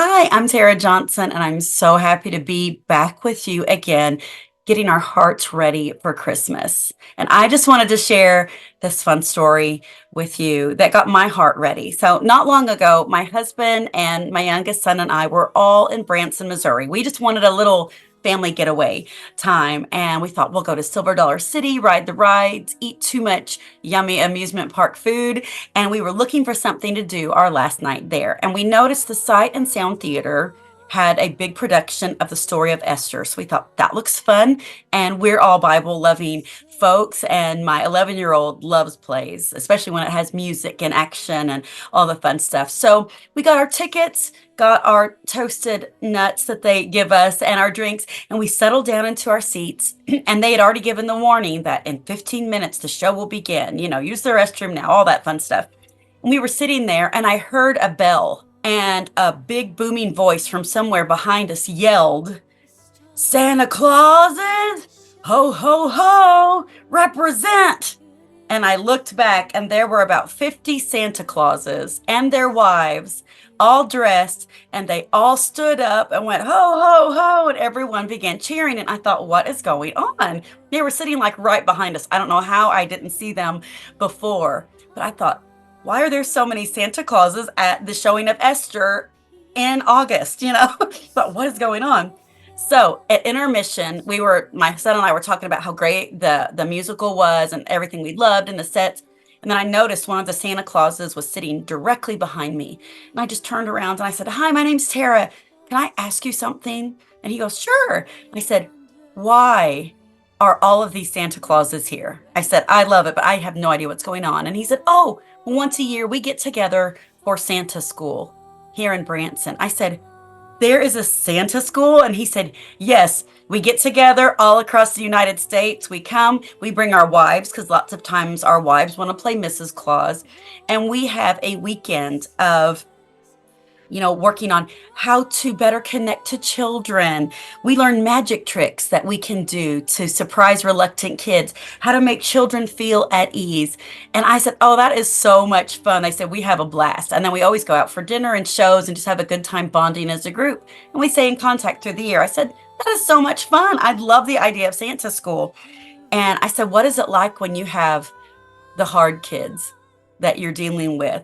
Hi, I'm Tara Johnson, and I'm so happy to be back with you again, getting our hearts ready for Christmas. And I just wanted to share this fun story with you that got my heart ready. So, not long ago, my husband and my youngest son and I were all in Branson, Missouri. We just wanted a little family getaway time, and we thought we'll go to Silver Dollar City, ride the rides, eat too much yummy amusement park food, and we were looking for something to do our last night there. And we noticed the Sight and Sound Theater had a big production of the story of Esther. So we thought that looks fun. And we're all Bible loving folks. And my 11-year-old loves plays, especially when it has music and action and all the fun stuff. So we got our tickets, got our toasted nuts that they give us and our drinks, and we settled down into our seats. And they had already given the warning that in 15 minutes the show will begin. Use the restroom now, all that fun stuff. And we were sitting there, and I heard a bell, and a big booming voice from somewhere behind us yelled, "Santa Clauses, ho, ho, ho, represent." And I looked back, and there were about 50 Santa Clauses and their wives, all dressed, and they all stood up and went, "Ho, ho, ho," and everyone began cheering. And I thought, what is going on? They were sitting like right behind us. I don't know how I didn't see them before, but I thought, why are there so many Santa Clauses at the showing of Esther in August? But what is going on? So at intermission, my son and I were talking about how great the musical was and everything we loved and the sets. And then I noticed one of the Santa Clauses was sitting directly behind me. And I just turned around and I said, "Hi, my name's Tara. Can I ask you something?" And he goes, "Sure." I said, "Why are all of these Santa Clauses here?" I said, "I love it, but I have no idea what's going on." And he said, "Oh, once a year we get together for Santa school here in Branson." I said, "There is a Santa school?" And he said, "Yes, we get together all across the United States. We come, we bring our wives, because lots of times our wives want to play Mrs. Claus. And we have a weekend of working on how to better connect to children. We learn magic tricks that we can do to surprise reluctant kids, how to make children feel at ease." And I said, "Oh, that is so much fun." They said, "We have a blast." And then we always go out for dinner and shows and just have a good time bonding as a group. And we stay in contact through the year. I said, "That is so much fun. I'd love the idea of Santa school." And I said, "What is it like when you have the hard kids that you're dealing with?"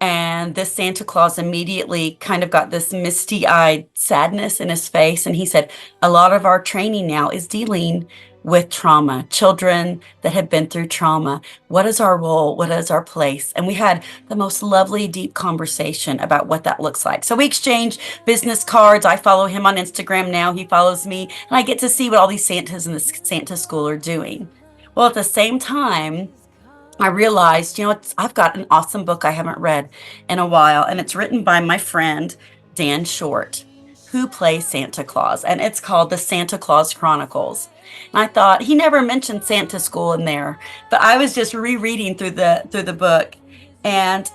And this Santa Claus immediately kind of got this misty-eyed sadness in his face. And he said, "A lot of our training now is dealing with trauma, children that have been through trauma. What is our role? What is our place?" And we had the most lovely, deep conversation about what that looks like. So we exchanged business cards. I follow him on Instagram now. He follows me. And I get to see what all these Santas in the Santa school are doing. Well, at the same time, I realized, I've got an awesome book I haven't read in a while, and it's written by my friend Dan Short, who plays Santa Claus, and it's called the Santa Claus Chronicles. And I thought he never mentioned Santa School in there, but I was just rereading through the book, and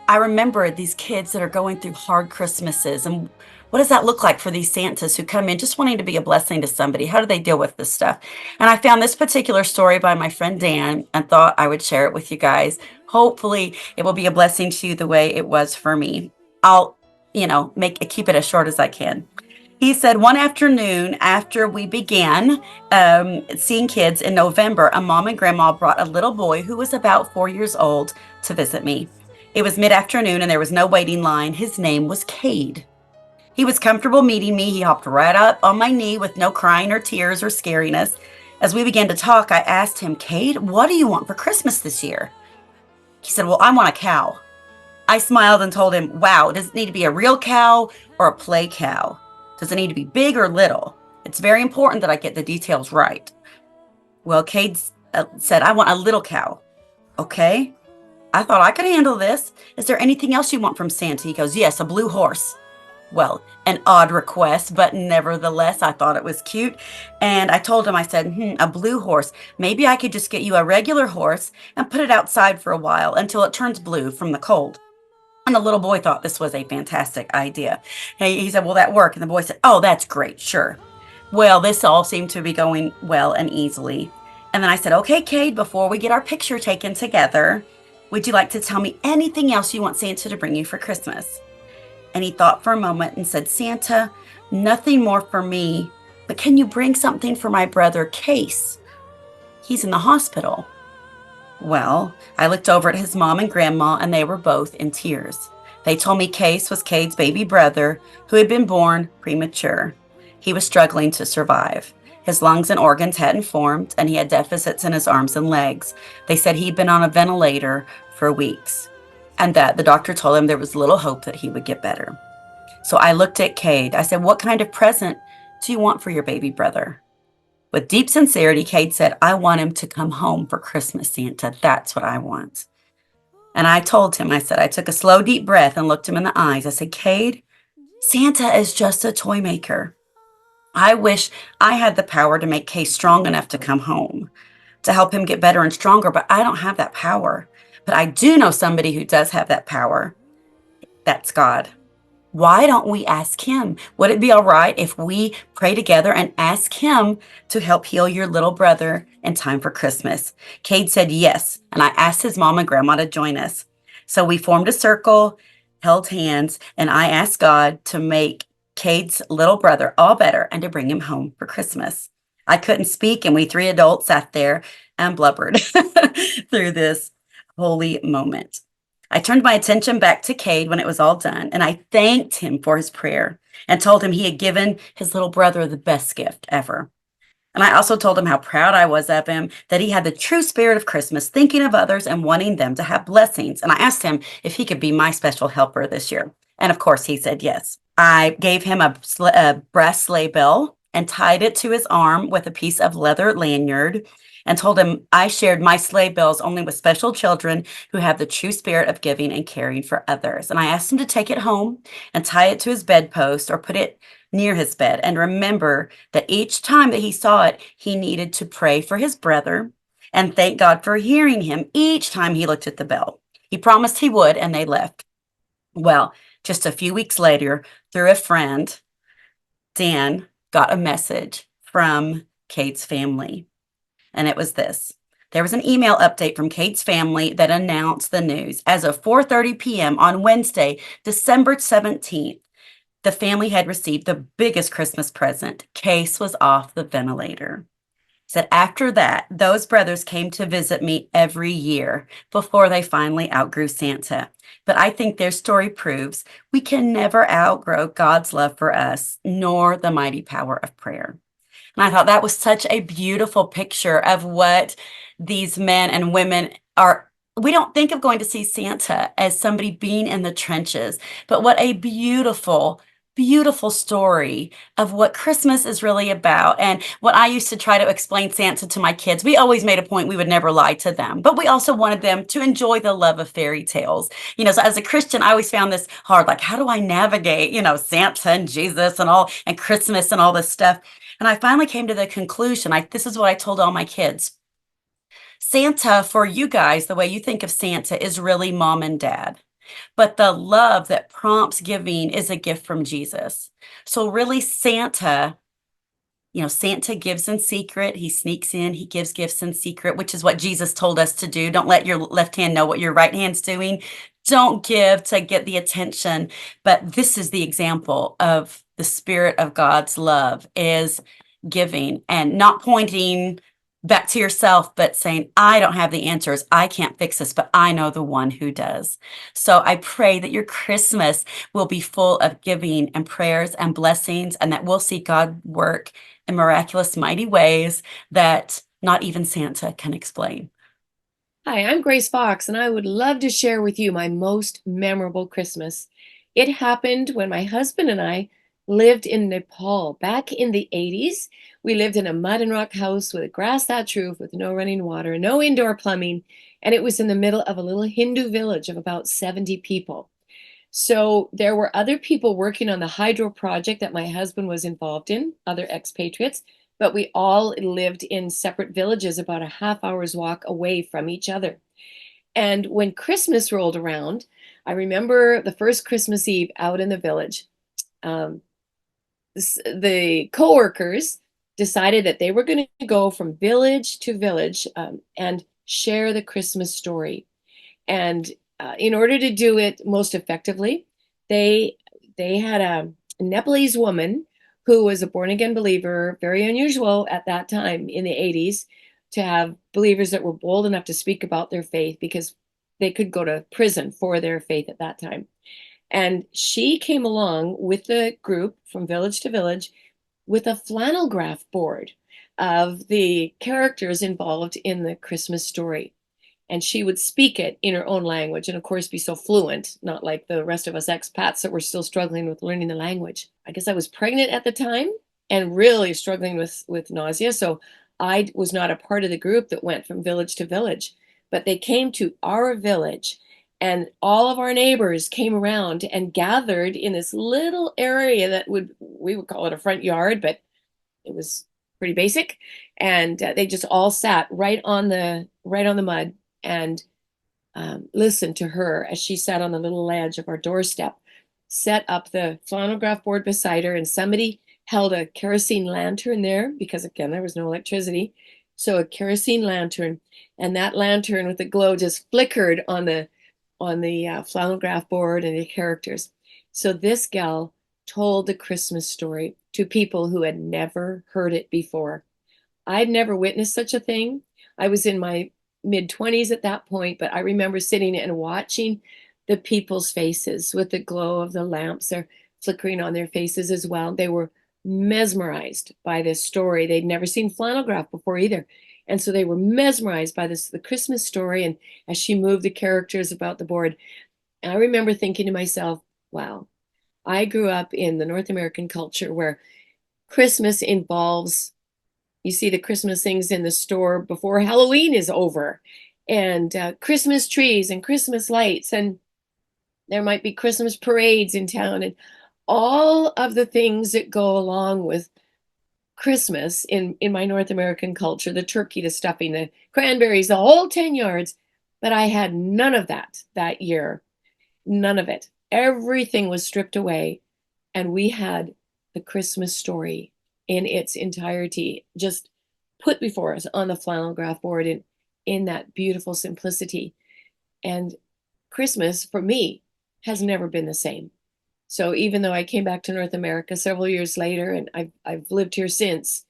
I remember these kids that are going through hard Christmases, and what does that look like for these Santas who come in just wanting to be a blessing to somebody? How do they deal with this stuff? And I found this particular story by my friend Dan and thought I would share it with you guys. Hopefully it will be a blessing to you the way it was for me. I'll, keep it as short as I can. He said, "One afternoon after we began seeing kids in November, a mom and grandma brought a little boy who was about 4 years old to visit me. It was mid-afternoon and there was no waiting line. His name was Cade. He was comfortable meeting me. He hopped right up on my knee with no crying or tears or scariness. As we began to talk, I asked him, 'Cade, what do you want for Christmas this year?' He said, 'Well, I want a cow.' I smiled and told him, 'Wow, does it need to be a real cow or a play cow? Does it need to be big or little? It's very important that I get the details right.' Well, Cade said, 'I want a little cow.' Okay, I thought I could handle this. 'Is there anything else you want from Santa?' He goes, 'Yes, a blue horse.' Well, an odd request, but nevertheless, I thought it was cute. And I told him, I said, a blue horse. Maybe I could just get you a regular horse and put it outside for a while until it turns blue from the cold." And the little boy thought this was a fantastic idea. He said, "Will that work?" And the boy said, "Oh, that's great, sure." Well, this all seemed to be going well and easily. And then I said, "Okay, Cade, before we get our picture taken together, would you like to tell me anything else you want Santa to bring you for Christmas?" And he thought for a moment and said, Santa, nothing more for me, but can you bring something for my brother Case? He's in the hospital. Well, I looked over at his mom and grandma, and they were both in tears. They told me Case was Cade's baby brother who had been born premature. He was struggling to survive. His lungs and organs hadn't formed, and he had deficits in his arms and legs. They said he'd been on a ventilator for weeks, and that the doctor told him there was little hope that he would get better. So I looked at Cade. I said, what kind of present do you want for your baby brother? With deep sincerity, Cade said, I want him to come home for Christmas, Santa. That's what I want. And I told him, I said, I took a slow, deep breath and looked him in the eyes. I said, Cade, Santa is just a toy maker. I wish I had the power to make Cade strong enough to come home, to help him get better and stronger, but I don't have that power. But I do know somebody who does have that power. That's God. Why don't we ask him? Would it be all right if we pray together and ask him to help heal your little brother in time for Christmas? Cade said yes, and I asked his mom and grandma to join us. So we formed a circle, held hands, and I asked God to make Cade's little brother all better and to bring him home for Christmas. I couldn't speak, and we three adults sat there and blubbered through this holy moment. I turned my attention back to Cade when it was all done, and I thanked him for his prayer and told him he had given his little brother the best gift ever. And I also told him how proud I was of him, that he had the true spirit of Christmas, thinking of others and wanting them to have blessings. And I asked him if he could be my special helper this year. And of course, he said yes. I gave him a brass sleigh bell and tied it to his arm with a piece of leather lanyard and told him I shared my sleigh bells only with special children who have the true spirit of giving and caring for others. And I asked him to take it home and tie it to his bedpost or put it near his bed and remember that each time that he saw it, he needed to pray for his brother and thank God for hearing him each time he looked at the bell. He promised he would, and they left. Well, just a few weeks later, through a friend, Dan got a message from Cade's family. And it was this. There was an email update from Cade's family that announced the news. As of 4:30 p.m. on Wednesday, December 17th, the family had received the biggest Christmas present. Case was off the ventilator. Said after that, those brothers came to visit me every year before they finally outgrew Santa. But I think their story proves we can never outgrow God's love for us, nor the mighty power of prayer. And I thought that was such a beautiful picture of what these men and women are. We don't think of going to see Santa as somebody being in the trenches, but what a beautiful, beautiful story of what Christmas is really about. And what I used to try to explain Santa to my kids, we always made a point we would never lie to them, but we also wanted them to enjoy the love of fairy tales. So as a Christian, I always found this hard. Like, how do I navigate, Santa and Jesus and all, and Christmas and all this stuff? And I finally came to the conclusion, this is what I told all my kids. Santa, for you guys, the way you think of Santa is really mom and dad. But the love that prompts giving is a gift from Jesus. So really Santa gives in secret. He sneaks in, he gives gifts in secret, which is what Jesus told us to do. Don't let your left hand know what your right hand's doing. Don't give to get the attention. But this is the example of the spirit of God's love is giving and not pointing back to yourself, but saying, I don't have the answers. I can't fix this, but I know the one who does. So I pray that your Christmas will be full of giving and prayers and blessings, and that we'll see God work in miraculous, mighty ways that not even Santa can explain. Hi, I'm Grace Fox, and I would love to share with you my most memorable Christmas. It happened when my husband and I lived in Nepal back in the 80s. We lived in a mud and rock house with a grass thatch roof with no running water, no indoor plumbing, and it was in the middle of a little Hindu village of about 70 people. So there were other people working on the hydro project that my husband was involved in, other expatriates, but we all lived in separate villages about a half hour's walk away from each other. And when Christmas rolled around, I remember the first Christmas Eve out in the village. Um, the coworkers decided that they were going to go from village to village and share the Christmas story. And in order to do it most effectively, they they had a Nepalese woman who was a born again believer, very unusual at that time in the 80s to have believers that were bold enough to speak about their faith because they could go to prison for their faith at that time. And she came along with the group from village to village with a flannel graph board of the characters involved in the Christmas story. And she would speak it in her own language and, of course, be so fluent, not like the rest of us expats that were still struggling with learning the language. I guess I was pregnant at the time and really struggling with nausea. So I was not a part of the group that went from village to village, but they came to our village and all of our neighbors came around and gathered in this little area that we would call it a front yard, but it was pretty basic. And they just all sat right on the mud and listened to her as she sat on the little ledge of our doorstep, set up the flannel graph board beside her, and somebody held a kerosene lantern there because, again, there was no electricity. So a kerosene lantern, and that lantern with the glow just flickered on the flannel graph board and the characters. So this gal told the Christmas story to people who had never heard it before. I'd never witnessed such a thing. I was in my mid 20s at that point, but I remember sitting and watching the people's faces with the glow of the lamps are flickering on their faces as well. They were mesmerized by this story. They'd never seen flannel graph before either. And so they were mesmerized by the Christmas story. And as she moved the characters about the board, and I remember thinking to myself, wow, I grew up in the North American culture where Christmas involves, you see the Christmas things in the store before Halloween is over, and Christmas trees and Christmas lights, and there might be Christmas parades in town, and all of the things that go along with Christmas in my North American culture, the turkey, the stuffing, the cranberries, the whole 10 yards. But I had none of that year. None of it. Everything was stripped away. And we had the Christmas story in its entirety just put before us on the flannel graph board in that beautiful simplicity. And Christmas for me has never been the same. So even though I came back to North America several years later and I've lived here since,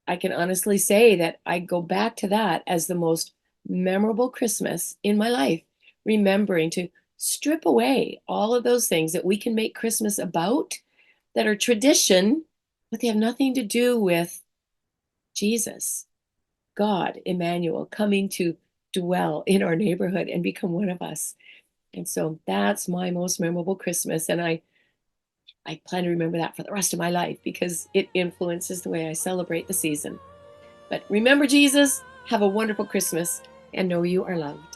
I can honestly say that I go back to that as the most memorable Christmas in my life, remembering to strip away all of those things that we can make Christmas about that are tradition, but they have nothing to do with Jesus, God, Emmanuel, coming to dwell in our neighborhood and become one of us. And so that's my most memorable Christmas. And I plan to remember that for the rest of my life because it influences the way I celebrate the season. But remember Jesus, have a wonderful Christmas, and know you are loved.